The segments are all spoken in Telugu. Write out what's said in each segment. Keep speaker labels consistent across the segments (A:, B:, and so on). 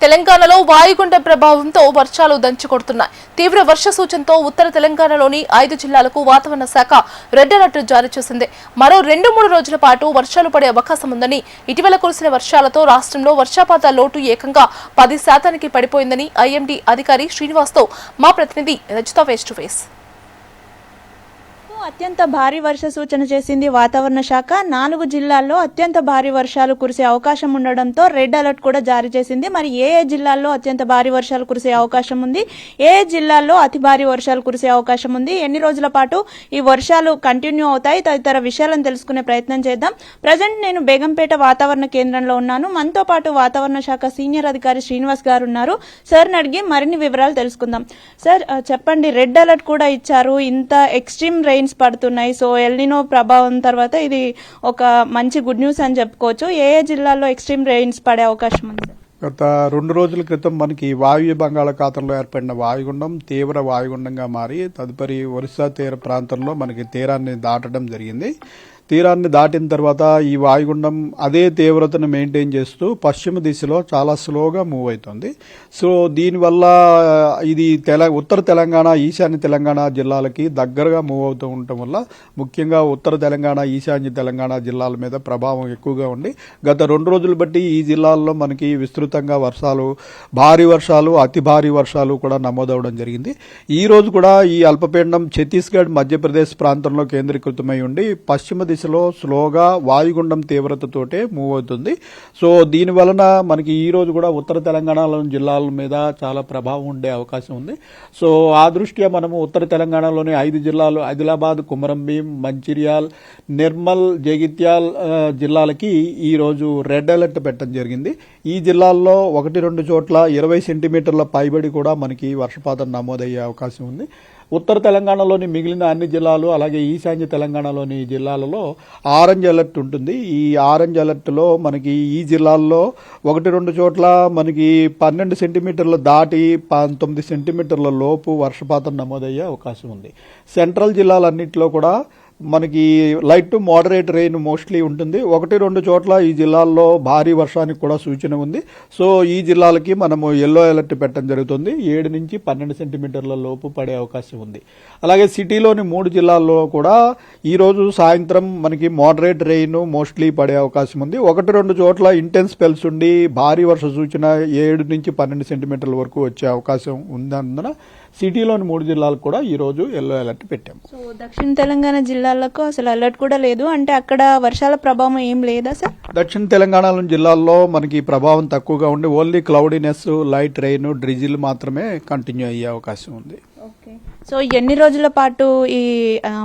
A: తెలంగాణలో వాయుగుండ ప్రభావంతో వర్షాలు దంచుకొడుతున్నాయి. తీవ్ర వర్ష సూచనతో ఉత్తర తెలంగాణలోని 5 జిల్లాలకు వాతావరణ శాఖ రెడ్ అలర్ట్ జారీ చేసింది. మరో 2-3 రోజుల పాటు వర్షాలు పడే అవకాశం ఉందని, ఇటీవల కురిసిన వర్షాలతో రాష్ట్రంలో వర్షపాత లోటు ఏకంగా 10% పడిపోయిందని ఐఎండీ అధికారి శ్రీనివాస్తో మా ప్రతినిధి రజిత ఫేస్ టు ఫేస్.
B: అత్యంత భారీ వర్ష సూచన చేసింది వాతావరణ శాఖ. 4 జిల్లాల్లో అత్యంత భారీ వర్షాలు కురిసే అవకాశం ఉండడంతో రెడ్ అలర్ట్ కూడా జారీ చేసింది. మరి ఏ జిల్లాల్లో అత్యంత భారీ వర్షాలు కురిసే అవకాశం ఉంది, ఏ జిల్లాల్లో అతి భారీ వర్షాలు కురిసే అవకాశం ఉంది, ఎన్ని రోజుల పాటు ఈ వర్షాలు కంటిన్యూ అవుతాయి, తదితర విషయాలను తెలుసుకునే ప్రయత్నం చేద్దాం. ప్రజెంట్ నేను బేగంపేట వాతావరణ కేంద్రంలో ఉన్నాను. మనతో పాటు వాతావరణ శాఖ సీనియర్ అధికారి శ్రీనివాస్ గారు ఉన్నారు. సార్ని అడిగి మరిన్ని వివరాలు తెలుసుకుందాం. సార్ చెప్పండి, రెడ్ అలర్ట్ కూడా ఇచ్చారు, ఇంత ఎక్స్ట్రీమ్ రెయిన్స్ పడుతున్నాయి. సో ఎల్నినో ప్రభావం తర్వాత ఇది ఒక మంచి గుడ్ న్యూస్ అని చెప్పుకోవచ్చు. ఏ జిల్లాల్లో ఎక్స్ట్రీమ్ రెయిన్స్ పడే అవకాశం ఉంది?
C: గత 2 రోజుల క్రితం మనకి వాయువ్య బంగాళాఖాతంలో ఏర్పడిన వాయుగుండం తీవ్ర వాయుగుండంగా మారి తదుపరి ఒరిస్సా తీర ప్రాంతంలో మనకి తీరాన్ని దాటడం జరిగింది. తీరాన్ని దాటిన తర్వాత ఈ వాయుగుండం అదే తీవ్రతను మెయింటైన్ చేస్తూ పశ్చిమ దిశలో చాలా స్లోగా మూవ్ అవుతుంది. సో దీనివల్ల ఇది ఉత్తర తెలంగాణ, ఈశాన్య తెలంగాణ జిల్లాలకి దగ్గరగా మూవ్ అవుతూ ఉండటం వల్ల ముఖ్యంగా ఉత్తర తెలంగాణ, ఈశాన్య తెలంగాణ జిల్లాల మీద ప్రభావం ఎక్కువగా ఉండి గత 2 రోజులు బట్టి ఈ జిల్లాల్లో మనకి విస్తృతంగా వర్షాలు, భారీ వర్షాలు, అతి భారీ వర్షాలు కూడా నమోదవడం జరిగింది. ఈ రోజు కూడా ఈ అల్పపీడనం ఛత్తీస్గఢ్, మధ్యప్రదేశ్ ప్రాంతంలో కేంద్రీకృతమై ఉండి పశ్చిమ దిశలో స్లోగా వాయుగుండం తీవ్రతతోటే మూవ్ అవుతుంది. సో దీని వలన మనకి ఈ రోజు కూడా ఉత్తర తెలంగాణలోని జిల్లాల మీద చాలా ప్రభావం ఉండే అవకాశం ఉంది. సో ఆ దృష్ట్యా మనము ఉత్తర తెలంగాణలోని 5 జిల్లాలు ఆదిలాబాద్, కుమరంభీం, మంచిర్యాల్, నిర్మల్, జగిత్యాల్ జిల్లాలకి ఈ రోజు రెడ్ అలర్ట్ పెట్టడం జరిగింది. ఈ జిల్లాల్లో 1-2 చోట్ల 20 సెంటీమీటర్ల పైబడి కూడా మనకి వర్షపాతం నమోదయ్యే అవకాశం ఉంది. ఉత్తర తెలంగాణలోని మిగిలిన అన్ని జిల్లాలు, అలాగే ఈశాన్య తెలంగాణలోని జిల్లాలలో ఆరెంజ్ అలర్ట్ ఉంటుంది. ఈ ఆరెంజ్ అలర్ట్లో మనకి ఈ జిల్లాల్లో 1-2 చోట్ల మనకి 12 సెంటీమీటర్ల దాటి 19 సెంటీమీటర్ల లోపు వర్షపాతం నమోదయ్యే అవకాశం ఉంది. సెంట్రల్ జిల్లాలన్నింటిలో కూడా మనకి light to moderate rain mostly ఉంటుంది. 1-2 చోట్ల ఈ జిల్లాల్లో భారీ వర్షానికి కూడా సూచన ఉంది. సో ఈ జిల్లాలకి మనము ఎల్లో అలర్ట్ పెట్టడం జరుగుతుంది. 7 నుంచి 12 సెంటీమీటర్ల లోపు పడే అవకాశం ఉంది. అలాగే సిటీలోని 3 జిల్లాల్లో కూడా ఈ రోజు సాయంత్రం మనకి మోడరేట్ రెయిన్ మోస్ట్లీ పడే అవకాశం ఉంది. 1-2 చోట్ల ఇంటెన్స్ స్పెల్స్ ఉండి భారీ వర్ష సూచన 7 నుంచి 12 సెంటీమీటర్ల వరకు వచ్చే అవకాశం ఉందన్నందున సిటీలోని 3 జిల్లాలకు కూడా ఈ రోజు ఎల్లో అలర్ట్ పెట్టాము.
B: సో దక్షిణ తెలంగాణ జిల్లాలకు అసలు అలర్ట్ కూడా లేదు అంటే అక్కడ వర్షాల ప్రభావం ఏం లేదా సార్?
C: దక్షిణ తెలంగాణలోని జిల్లాల్లో మనకి ప్రభావం తక్కువగా ఉండి only cloudiness, light rain, drizzle మాత్రమే కంటిన్యూ అయ్యే అవకాశం ఉంది.
B: సో ఎన్ని రోజుల పాటు ఈ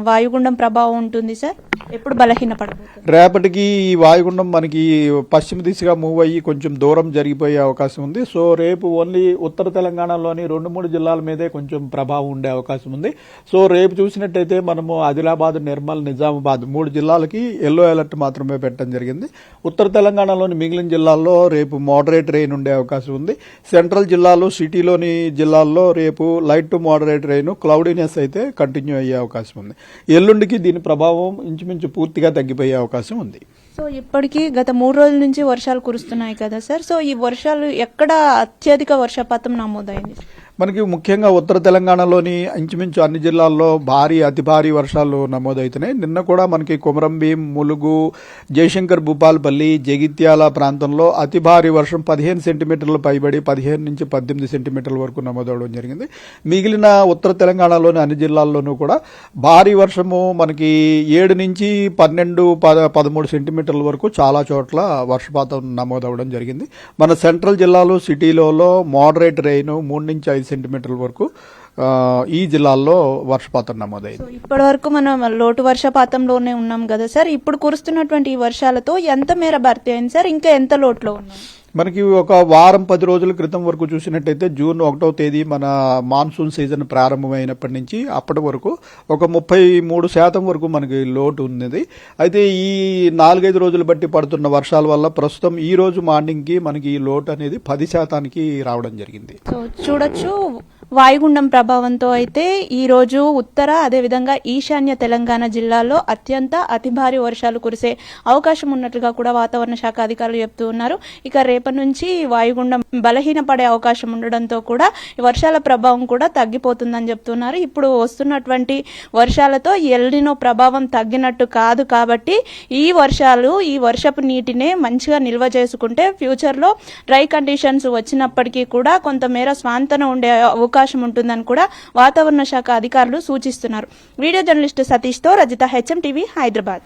B: వాయుగుండం ప్రభావం ఉంటుంది సార్? ఎప్పుడు బలహీనపడబోతుంది?
C: రేపటికి ఈ వాయుగుండం మనకి పశ్చిమ దిశగా మూవ్ అయ్యి కొంచెం దూరం జరిగిపోయే అవకాశం ఉంది. సో రేపు ఓన్లీ ఉత్తర తెలంగాణలోని 2-3 జిల్లాల మీదే కొంచెం ప్రభావం ఉండే అవకాశం ఉంది. సో రేపు చూసినట్టయితే మనము ఆదిలాబాద్, నిర్మల్, నిజామాబాద్ 3 జిల్లాలకి ఎల్లో అలర్ట్ మాత్రమే పెట్టడం జరిగింది. ఉత్తర తెలంగాణలోని మిగిలిన జిల్లాల్లో రేపు మోడరేట్ రెయిన్ ఉండే అవకాశం ఉంది. సెంట్రల్ జిల్లాలు, సిటీలోని జిల్లాల్లో రేపు light to moderate rain, cloudiness అయితే కంటిన్యూ అయ్యే అవకాశం ఉంది. ఎల్లుండికి దీని ప్రభావం ఇంచుమించు పూర్తిగా తగ్గిపోయే అవకాశం ఉంది.
B: సో ఇప్పటికీ గత 3 రోజుల నుంచి వర్షాలు కురుస్తున్నాయి కదా సార్? సో ఈ వర్షాలు ఎక్కడ అత్యధిక వర్షపాతం నమోదైంది?
C: మనకి ముఖ్యంగా ఉత్తర తెలంగాణలోని ఇంచుమించు అన్ని జిల్లాల్లో భారీ, అతి భారీ వర్షాలు నమోదవుతున్నాయి. నిన్న కూడా మనకి కొమరంభీం, ములుగు, జయశంకర్ భూపాలపల్లి, జగిత్యాల ప్రాంతంలో అతి భారీ వర్షం 15 సెంటీమీటర్ల పైబడి 15 నుంచి 18 సెంటీమీటర్ల వరకు నమోదవడం జరిగింది. మిగిలిన ఉత్తర తెలంగాణలోని అన్ని జిల్లాల్లోనూ కూడా భారీ వర్షము మనకి 7 నుంచి 12, 13 సెంటీమీటర్ల వరకు చాలా చోట్ల వర్షపాతం నమోదవడం జరిగింది. మన సెంట్రల్ జిల్లాలు, సిటీలలో మోడరేట్ రెయిన్ 3 నుంచి 5 సెంటీమీటర్ల వరకు ఈ జిల్లాల్లో వర్షపాతం నమోదైంది.
B: ఇప్పటి వరకు మనం లోటు వర్షపాతంలోనే ఉన్నాం కదా సార్. ఇప్పుడు కురుస్తున్నటువంటి ఈ వర్షాలతో ఎంత మేర భర్తీ అయింది సార్? ఇంకా ఎంత లోటులో ఉన్నాం?
C: మనకి ఒక వారం 10 రోజుల క్రితం వరకు చూసినట్టయితే జూన్ 1వ తేదీ మన మాన్సూన్ సీజన్ ప్రారంభమైనప్పటి నుంచి అప్పటి వరకు ఒక 33% వరకు మనకి లోటు ఉన్నది. అయితే ఈ 4-5 రోజులు బట్టి పడుతున్న వర్షాల వల్ల ప్రస్తుతం ఈ రోజు మార్నింగ్ కి మనకి ఈ లోటు అనేది 10% రావడం జరిగింది.
B: సో చూడొచ్చు వాయుగుండం ప్రభావంతో అయితే ఈ రోజు ఉత్తర అదేవిధంగా ఈశాన్య తెలంగాణ జిల్లాల్లో అతి భారీ వర్షాలు కురిసే అవకాశం ఉన్నట్లుగా కూడా వాతావరణ శాఖ అధికారులు చెప్తూ ఉన్నారు. ఇక రేపటి నుంచి వాయుగుండం బలహీనపడే అవకాశం ఉండడంతో కూడా ఈ వర్షాల ప్రభావం కూడా తగ్గిపోతుందని చెప్తున్నారు. ఇప్పుడు వస్తున్నటువంటి వర్షాలతో ఎల్నినో ప్రభావం తగ్గినట్టు కాదు కాబట్టి ఈ వర్షపు నీటినే మంచిగా నిల్వ చేసుకుంటే ఫ్యూచర్లో డ్రై కండిషన్స్ వచ్చినప్పటికీ కూడా కొంతమేర స్వాంతన ఉండే అవకాశం ఉంటుందని కూడా వాతావరణ శాఖ అధికారులు సూచిస్తున్నారు. వీడియో జర్నలిస్ట్ సతీష్తో రజిత, HM టీవీ, హైదరాబాద్.